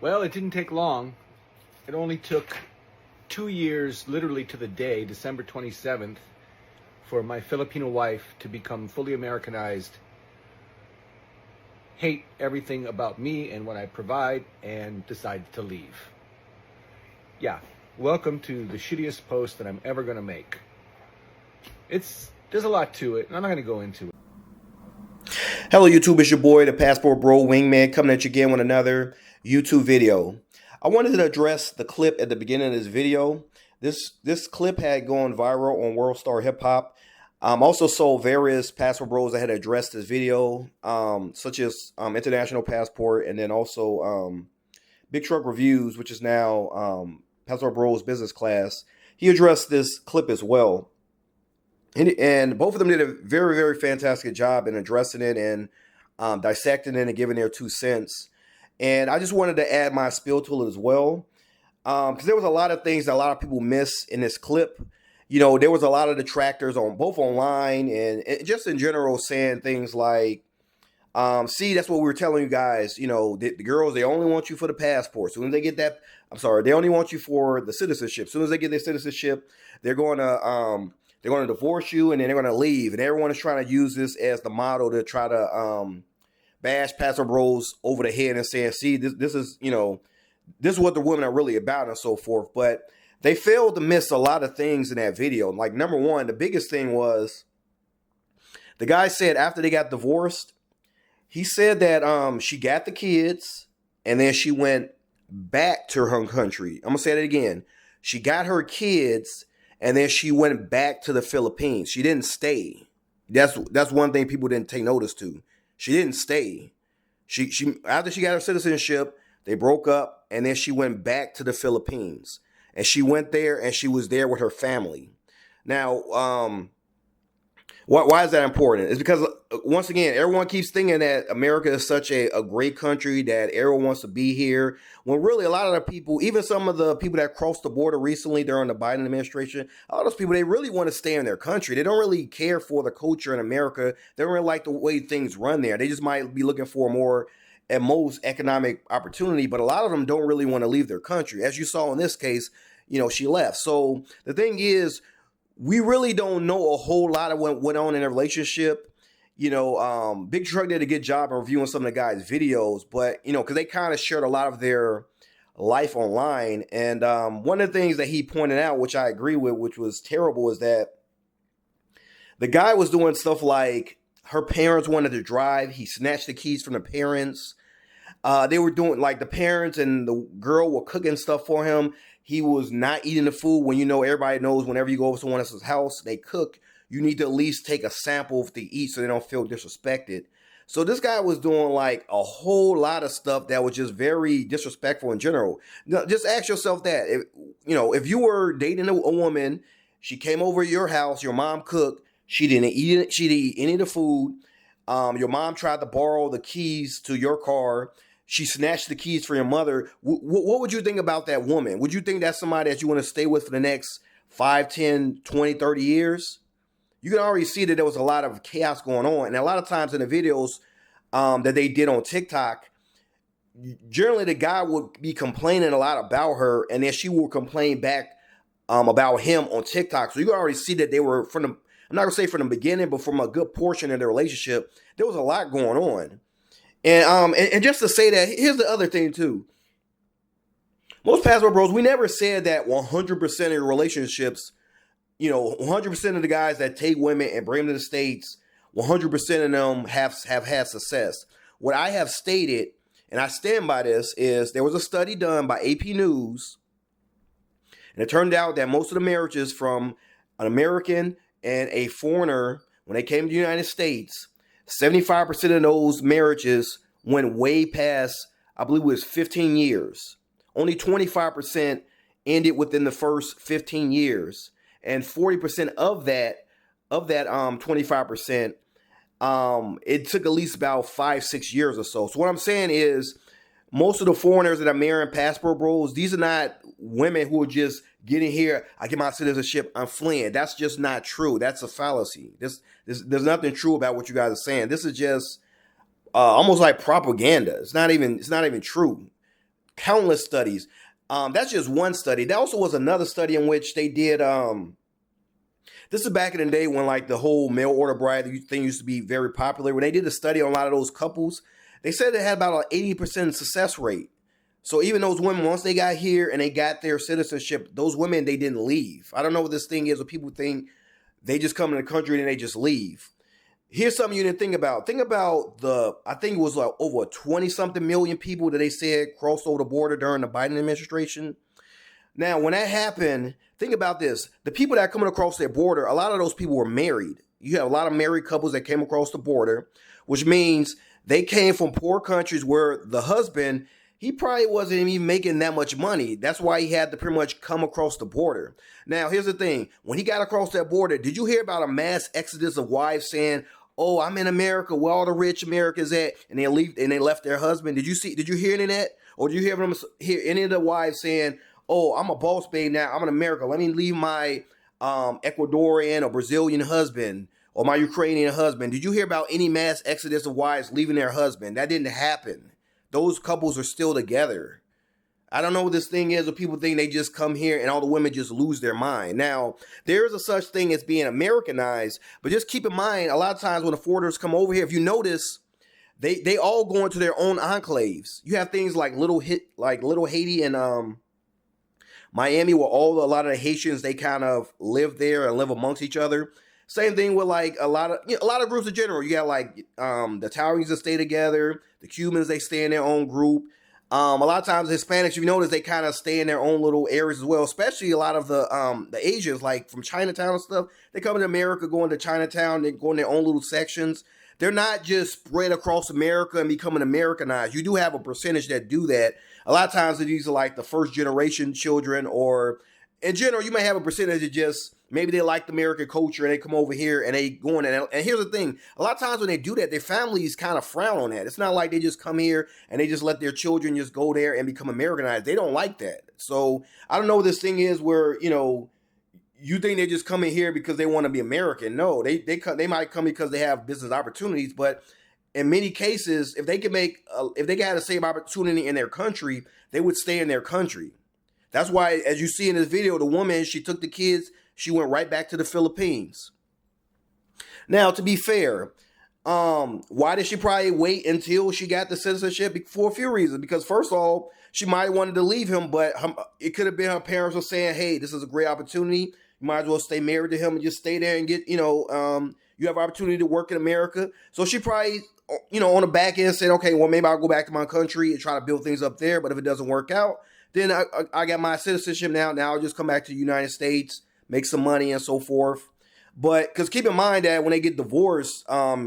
Well, it didn't take long. It only took 2 years, literally to the day, December 27th, for my Filipina wife to become fully Americanized, hate everything about me and what I provide, and decide to leave. Yeah, welcome to the shittiest post that I'm ever going to make. There's a lot to it, and I'm not going to go into it. Hello YouTube, it's your boy, the Passport Bro Wingman, coming at you again with another YouTube video. I wanted to address the clip at the beginning of this video. This clip had gone viral on World Star Hip Hop. Also saw various Passport Bros that had addressed this video, such as International Passport, and then also Big Truck Reviews, which is now Passport Bros Business Class. He addressed this clip as well. And both of them did a very, very fantastic job in addressing it and dissecting it and giving their 2 cents. And I just wanted to add my spiel to it as well, because there was a lot of things that a lot of people miss in this clip. You know, there was a lot of detractors on both online and just in general saying things like, see, that's what we were telling you guys. You know, the girls, they only want you for the passport. As soon as they get that, they only want you for the citizenship. As soon as they get their citizenship, they're going to divorce you, and then they're going to leave. And everyone is trying to use this as the model to try to bash Pastor Bros over the head and saying, see, this is what the women are really about and so forth. But they failed to miss a lot of things in that video. Like, number one, the biggest thing was the guy said after they got divorced, he said that she got the kids and then she went back to her country. I'm going to say that again. She got her kids and then she went back to the Philippines. She didn't stay. That's one thing people didn't take notice to. She didn't stay. She after she got her citizenship, they broke up, and then she went back to the Philippines. And she went there, and she was there with her family. Now, why is that important? It's because, once again, everyone keeps thinking that America is such a great country, that everyone wants to be here. When really a lot of the people, even some of the people that crossed the border recently during the Biden administration, a lot of those people, they really want to stay in their country. They don't really care for the culture in America. They don't really like the way things run there. They just might be looking for more, at most, economic opportunity. But a lot of them don't really want to leave their country. As you saw in this case, she left. So the thing is, we really don't know a whole lot of what went on in a relationship. Big Truck did a good job of reviewing some of the guys' videos, but, because they kind of shared a lot of their life online. And one of the things that he pointed out, which I agree with, which was terrible, is that the guy was doing stuff like her parents wanted to drive. He snatched the keys from the parents. They were doing, like, the parents and the girl were cooking stuff for him. He was not eating the food. When everybody knows whenever you go over someone else's house, they cook, you need to at least take a sample to eat so they don't feel disrespected. So this guy was doing like a whole lot of stuff that was just very disrespectful in general. Now, just ask yourself that. If you were dating a woman, she came over to your house, your mom cooked, she didn't eat any of the food. Your mom tried to borrow the keys to your car. She snatched the keys from your mother. What would you think about that woman? Would you think that's somebody that you want to stay with for the next 5, 10, 20, 30 years? You can already see that there was a lot of chaos going on. And a lot of times in the videos that they did on TikTok, generally the guy would be complaining a lot about her, and then she would complain back about him on TikTok. So you can already see that they were, I'm not going to say from the beginning, but from a good portion of their relationship, there was a lot going on. And just to say that, here's the other thing too. Most Passport Bros, we never said that 100% of your relationships, 100% of the guys that take women and bring them to the States, 100% of them have had success. What I have stated, and I stand by this, is there was a study done by AP News, and it turned out that most of the marriages from an American and a foreigner, when they came to the United States, 75% of those marriages went way past, I believe it was 15 years. Only 25% ended within the first 15 years. And 40% of that 25%, it took at least about 5-6 years or so. So what I'm saying is, most of the foreigners that are marrying Passport Bros, these are not women who are just getting here, I get my citizenship, I'm fleeing. That's just not true. That's a fallacy. There's nothing true about what you guys are saying. This is just almost like propaganda. It's not even true. Countless studies. That's just one study. There also was another study in which they did. This is back in the day when like the whole mail order bride thing used to be very popular. When they did a study on a lot of those couples, they said they had about an 80% success rate. So even those women, once they got here and they got their citizenship, those women, they didn't leave. I don't know what this thing is, where people think they just come in the country and they just leave. Here's something you didn't think about. Think about I think it was like over 20 something million people that they said crossed over the border during the Biden administration. Now, when that happened, think about this. The people that are coming across their border, a lot of those people were married. You have a lot of married couples that came across the border, which means they came from poor countries where the husband, he probably wasn't even making that much money. That's why he had to pretty much come across the border. Now, here's the thing. When he got across that border, did you hear about a mass exodus of wives saying, "Oh, I'm in America, where all the rich Americans at," and they left their husband? Did you hear any of that? Or did you hear any of the wives saying, "Oh, I'm a boss babe now, I'm in America, let me leave my Ecuadorian or Brazilian husband or my Ukrainian husband"? Did you hear about any mass exodus of wives leaving their husband? That didn't happen. Those couples are still together. I don't know what this thing is, where people think they just come here and all the women just lose their mind. Now, there is a such thing as being Americanized, but just keep in mind, a lot of times when the foreigners come over here, if you notice, they all go into their own enclaves. You have things like Little Haiti and Miami, where a lot of the Haitians, they kind of live there and live amongst each other. Same thing with like a lot of groups in general. You got like the Italians that stay together, the Cubans, they stay in their own group. A lot of times Hispanics, if you notice, they kind of stay in their own little areas as well. Especially a lot of the Asians, like from Chinatown and stuff, they come to America, going to Chinatown, they go in their own little sections. They're not just spread across America and becoming Americanized. You do have a percentage that do that. A lot of times these are like the first generation children, or in general, you may have a percentage that just maybe they like the American culture and they come over here and they go in. And here's the thing. A lot of times when they do that, their families kind of frown on that. It's not like they just come here and they just let their children just go there and become Americanized. They don't like that. So I don't know what this thing is where, you think they just come in here because they want to be American. No, they might come because they have business opportunities. But in many cases, if they could if they had the same opportunity in their country, they would stay in their country. That's why, as you see in this video, the woman, she took the kids, she went right back to the Philippines. Now, to be fair, why did she probably wait until she got the citizenship? For a few reasons. Because first of all, she might have wanted to leave him, but it could have been her parents were saying, "Hey, this is a great opportunity. You might as well stay married to him and just stay there and get, you have opportunity to work in America." So she probably, on the back end said, "Okay, well, maybe I'll go back to my country and try to build things up there. But if it doesn't work out, then I got my citizenship now. Now I'll just come back to the United States, make some money and so forth." But because keep in mind that when they get divorced,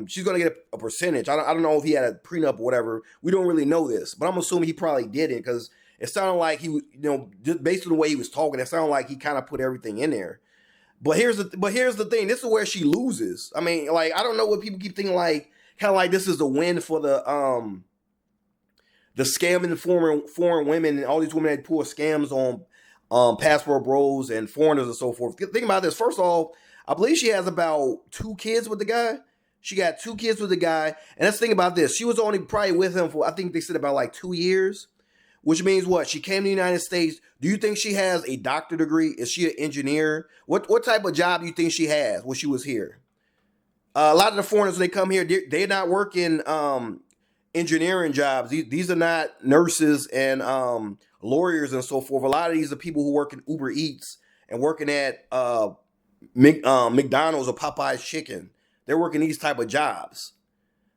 she's going to get a percentage. I don't know if he had a prenup or whatever. We don't really know this, but I'm assuming he probably didn't, because it sounded like he was, just based on the way he was talking, it sounded like he kind of put everything in there. But here's the thing. This is where she loses. I mean, like, I don't know what people keep thinking, like, kind of like this is the win for the scamming foreign women and all these women that pull scams on passport bros and foreigners and so forth. Think about this. First of all, I believe she has about 2 kids with the guy. She got 2 kids with the guy. And let's think about this. She was only probably with him for, I think they said, about like 2 years, which means what? She came to the United States. Do you think she has a doctorate degree? Is she an engineer? What type of job do you think she has when she was here? A lot of the foreigners, when they come here, they're not working engineering jobs. These are not nurses and lawyers and so forth. A lot of these are people who work in Uber Eats and working at McDonald's or Popeye's Chicken. They're working these type of jobs.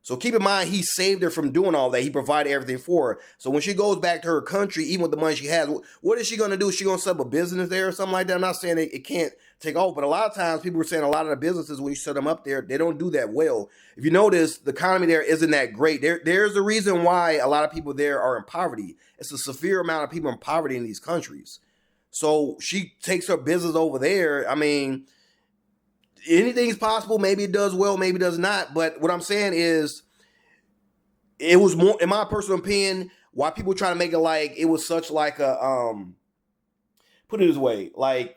So keep in mind, he saved her from doing all that. He provided everything for her. So when she goes back to her country, even with the money she has, what is she going to do? Is she going to set up a business there or something like that? I'm not saying it can't take off, but a lot of times people are saying a lot of the businesses, when you set them up there, they don't do that well. If you notice, the economy there isn't that great. There's a reason why a lot of people there are in poverty. It's a severe amount of people in poverty in these countries. So she takes her business over there. I mean, anything's possible. Maybe it does well, maybe it does not. But what I'm saying is, it was more, in my personal opinion, why people try to make it like it was such like a put it this way, like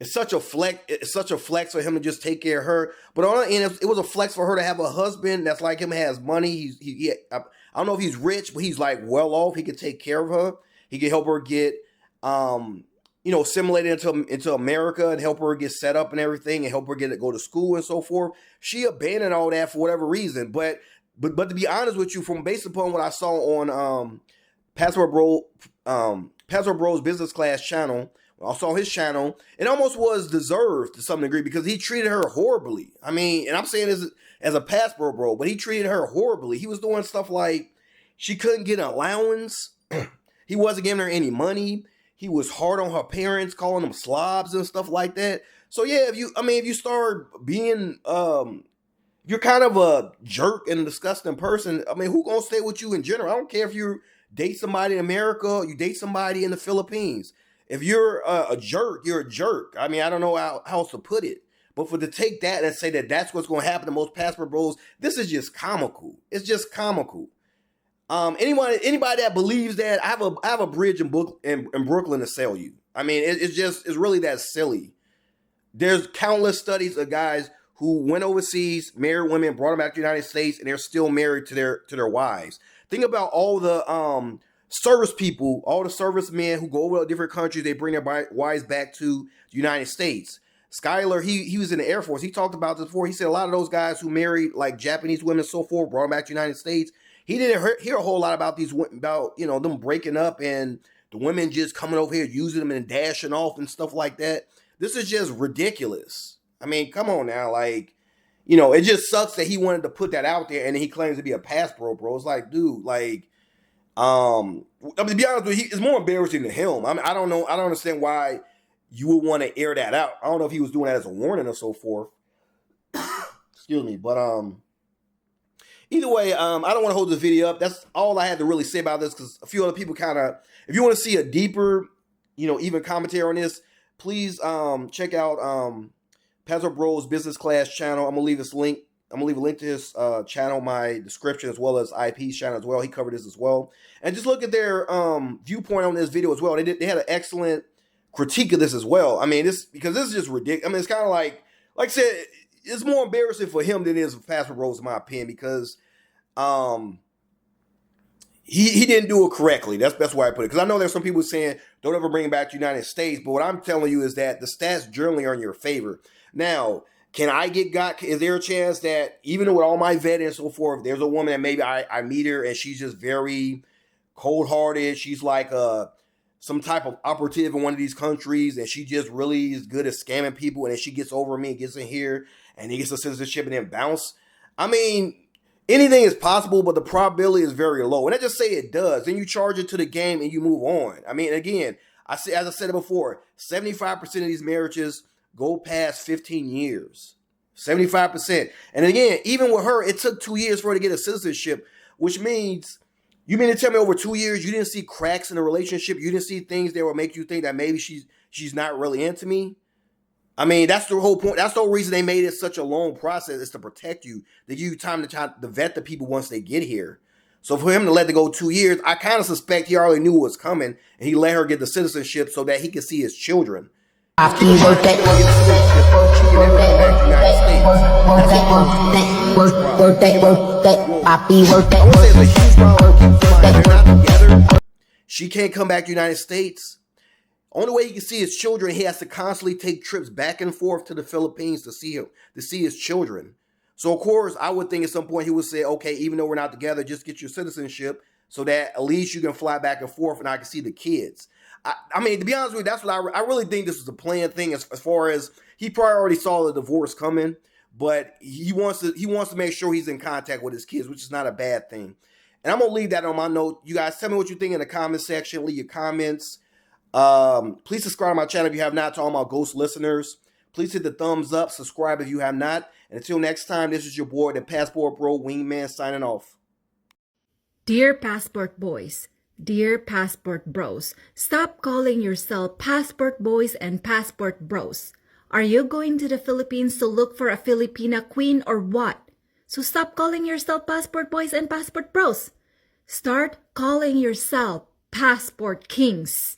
it's such a flex for him to just take care of her. But on the end, it was a flex for her to have a husband that's like him, has money. I I don't know if he's rich, but he's like well off. He could take care of her. He could help her get, assimilated into America and help her get set up and everything and help her go to school and so forth. She abandoned all that for whatever reason. But to be honest with you, from based upon what I saw on Passport Bro's business class channel, I saw his channel, it almost was deserved to some degree because he treated her horribly. I mean, and I'm saying this as a Passport Bro, but he treated her horribly. He was doing stuff like she couldn't get an allowance. He wasn't giving her any money. He was hard on her parents, calling them slobs and stuff like that. So yeah, if you start being, you're kind of a jerk and a disgusting person. I mean, who gonna stay with you in general? I don't care if you date somebody in America or you date somebody in the Philippines. If you're a jerk, you're a jerk. I mean, I don't know how else to put it. But to take that and say that that's what's going to happen to most Passport Bros, this is just comical. It's just comical. Anybody that believes that, I have a bridge in Brooklyn to sell you. I mean, it's really that silly. There's countless studies of guys who went overseas, married women, brought them back to the United States, and they're still married to their wives. Think about all the service people, all the servicemen who go over to different countries, they bring their wives back to the United States. Skyler, he was in the Air Force. He talked about this before. He said a lot of those guys who married like Japanese women and so forth, brought them back to the United States. He didn't hear a whole lot about them breaking up and the women just coming over here using them and dashing off and stuff like that. This is just ridiculous. I mean, come on now, like, it just sucks that he wanted to put that out there and then he claims to be a Passport Bro. It's like, dude, like, to be honest with you, it's more embarrassing to him. I mean, I don't know. I don't understand why you would want to air that out. I don't know if he was doing that as a warning or so forth. Excuse me, but either way, I don't want to hold this video up. That's all I had to really say about this because a few other people if you want to see a deeper, even commentary on this, please check out Passport Bro's business class channel. I'm gonna leave a link to his channel, my description, as well as IP's channel as well. He covered this as well. And just look at their viewpoint on this video as well. They had an excellent critique of this as well. I mean, because this is just ridiculous. I mean, it's kind of like I said, it's more embarrassing for him than it is for Passport Bros, in my opinion, because he didn't do it correctly. That's the best way I put it. Because I know there's some people saying don't ever bring him back to the United States, but what I'm telling you is that the stats generally are in your favor. Now, is there a chance that even with all my vetting and so forth, there's a woman that maybe I meet her and she's just very cold-hearted. She's like some type of operative in one of these countries and she just really is good at scamming people and then she gets over me and gets in here and he gets a citizenship and then bounce. I mean, anything is possible, but the probability is very low. And I just say it does. Then you charge it to the game and you move on. I mean, again, as I said it before, 75% of these marriages go past 15 years. 75%. And again, even with her, it took 2 years for her to get a citizenship, which means, you mean to tell me over 2 years you didn't see cracks in the relationship? You didn't see things that would make you think that maybe she's not really into me? I mean, that's the whole point. That's the whole reason they made it such a long process, is to protect you. They give you time to vet the people once they get here. So for him to let it go 2 years, I kind of suspect he already knew what was coming, and he let her get the citizenship so that he could see his children. Happy birthday, happy birthday. She can't come back to the United States. Only way he can see his children, he has to constantly take trips back and forth to the Philippines to see his children. So of course, I would think at some point he would say, okay, even though we're not together, just get your citizenship so that at least you can fly back and forth and I can see the kids. I mean, to be honest with you, that's what I really think this was a planned thing as far as he probably already saw the divorce coming, but he wants to make sure he's in contact with his kids, which is not a bad thing. And I'm going to leave that on my note. You guys tell me what you think in the comment section. Leave your comments. Please subscribe to my channel if you have not, to all my ghost listeners. Please hit the thumbs up. Subscribe if you have not. And until next time, this is your boy, the Passport Bro Wingman, signing off. Dear Passport Boys, dear Passport Bros, stop calling yourself Passport Boys and Passport Bros. Are you going to the Philippines to look for a Filipina queen or what? So stop calling yourself Passport Boys and Passport Bros. Start calling yourself Passport Kings.